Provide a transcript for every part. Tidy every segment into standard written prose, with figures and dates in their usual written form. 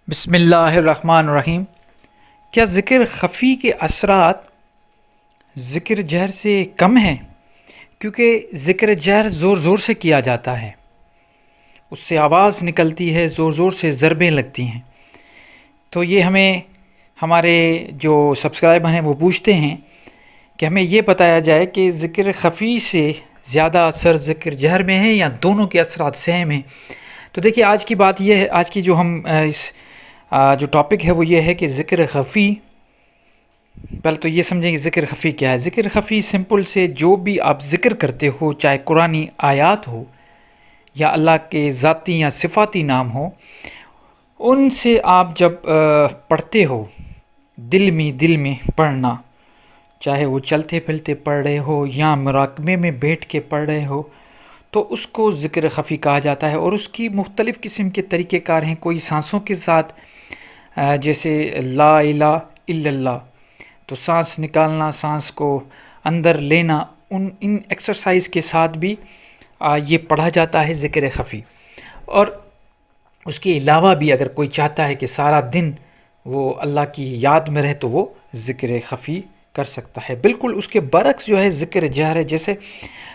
بسم اللہ الرحمن الرحیم۔ کیا ذکر خفی کے اثرات ذکر جہر سے کم ہیں؟ کیونکہ ذکر جہر زور زور سے کیا جاتا ہے، اس سے آواز نکلتی ہے، زور زور سے ضربیں لگتی ہیں۔ تو یہ ہمیں ہمارے جو سبسکرائبر ہیں وہ پوچھتے ہیں کہ ہمیں یہ بتایا جائے کہ ذکر خفی سے زیادہ اثر ذکر جہر میں ہے یا دونوں کے اثرات سیم ہیں۔ تو دیکھیے، آج کی بات یہ ہے، آج کی جو ہم جو ٹاپک ہے وہ یہ ہے کہ ذکر خفی۔ پہلے تو یہ سمجھیں کہ ذکر خفی کیا ہے۔ ذکر خفی سمپل سے جو بھی آپ ذکر کرتے ہو، چاہے قرآنی آیات ہو یا اللہ کے ذاتی یا صفاتی نام ہو، ان سے آپ جب پڑھتے ہو، دل میں پڑھنا، چاہے وہ چلتے پھرتے پڑھ رہے ہو یا مراقبے میں بیٹھ کے پڑھ رہے ہو، تو اس کو ذکر خفی کہا جاتا ہے۔ اور اس کی مختلف قسم کے طریقہ کار ہیں۔ کوئی سانسوں کے ساتھ، جیسے لا الہ الا اللہ، تو سانس نکالنا، سانس کو اندر لینا، ان ایکسرسائز کے ساتھ بھی یہ پڑھا جاتا ہے ذکر خفی۔ اور اس کے علاوہ بھی اگر کوئی چاہتا ہے کہ سارا دن وہ اللہ کی یاد میں رہے تو وہ ذکر خفی کر سکتا ہے۔ بالکل اس کے برعکس جو ہے ذکر جہر ہے۔ جیسے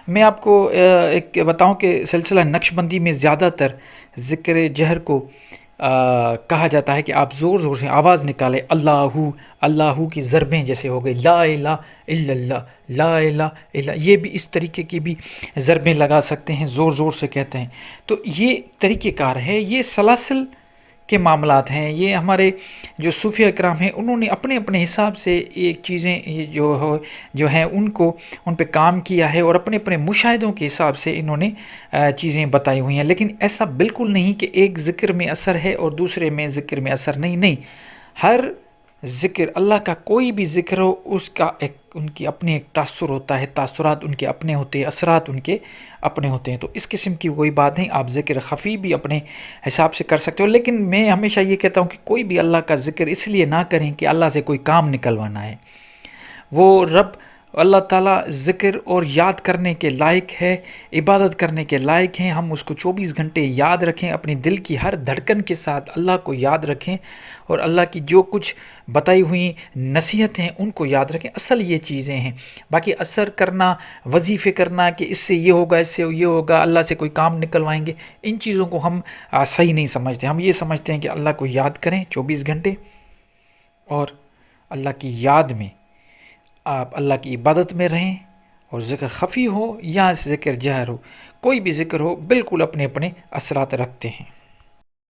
میں آپ کو ایک بتاؤں کہ سلسلہ نقش بندی میں زیادہ تر ذکر جہر کو کہا جاتا ہے کہ آپ زور زور سے آواز نکالیں، اللہ کی ضربیں جیسے ہو گئی، لا الہ الا اللہ، لا الہ الا، یہ بھی اس طریقے کی بھی ضربیں لگا سکتے ہیں، زور زور سے کہتے ہیں۔ تو یہ طریقہ کار ہے، یہ سلاسل کے معاملات ہیں۔ یہ ہمارے جو صوفیہ اکرام ہیں، انہوں نے اپنے اپنے حساب سے ایک چیزیں جو ہیں ان پہ کام کیا ہے، اور اپنے اپنے مشاہدوں کے حساب سے انہوں نے چیزیں بتائی ہوئی ہیں۔ لیکن ایسا بالکل نہیں کہ ایک ذکر میں اثر ہے اور دوسرے میں ذکر میں اثر نہیں۔ ہر ذکر، اللہ کا کوئی بھی ذکر ہو، اس کا ان کی اپنے ایک تاثر ہوتا ہے، تاثرات ان کے اپنے ہوتے ہیں، اثرات ان کے اپنے ہوتے ہیں۔ تو اس قسم کی کوئی بات نہیں، آپ ذکر خفی بھی اپنے حساب سے کر سکتے ہو۔ لیکن میں ہمیشہ یہ کہتا ہوں کہ کوئی بھی اللہ کا ذکر اس لیے نہ کریں کہ اللہ سے کوئی کام نکلوانا ہے۔ وہ رب اللہ تعالیٰ ذکر اور یاد کرنے کے لائق ہے، عبادت کرنے کے لائق ہیں۔ ہم اس کو 24 گھنٹے یاد رکھیں، اپنی دل کی ہر دھڑکن کے ساتھ اللہ کو یاد رکھیں، اور اللہ کی جو کچھ بتائی ہوئی نصیحتیں ہیں ان کو یاد رکھیں۔ اصل یہ چیزیں ہیں۔ باقی اثر کرنا، وظیفے کرنا کہ اس سے یہ ہوگا، اس سے یہ ہوگا، اللہ سے کوئی کام نکلوائیں گے، ان چیزوں کو ہم صحیح نہیں سمجھتے۔ ہم یہ سمجھتے ہیں کہ اللہ کو یاد کریں 24 گھنٹے، اور اللہ کی یاد میں آپ اللہ کی عبادت میں رہیں، اور ذکر خفی ہو یا ذکر جہر ہو، کوئی بھی ذکر ہو، بالکل اپنے اپنے اثرات رکھتے ہیں۔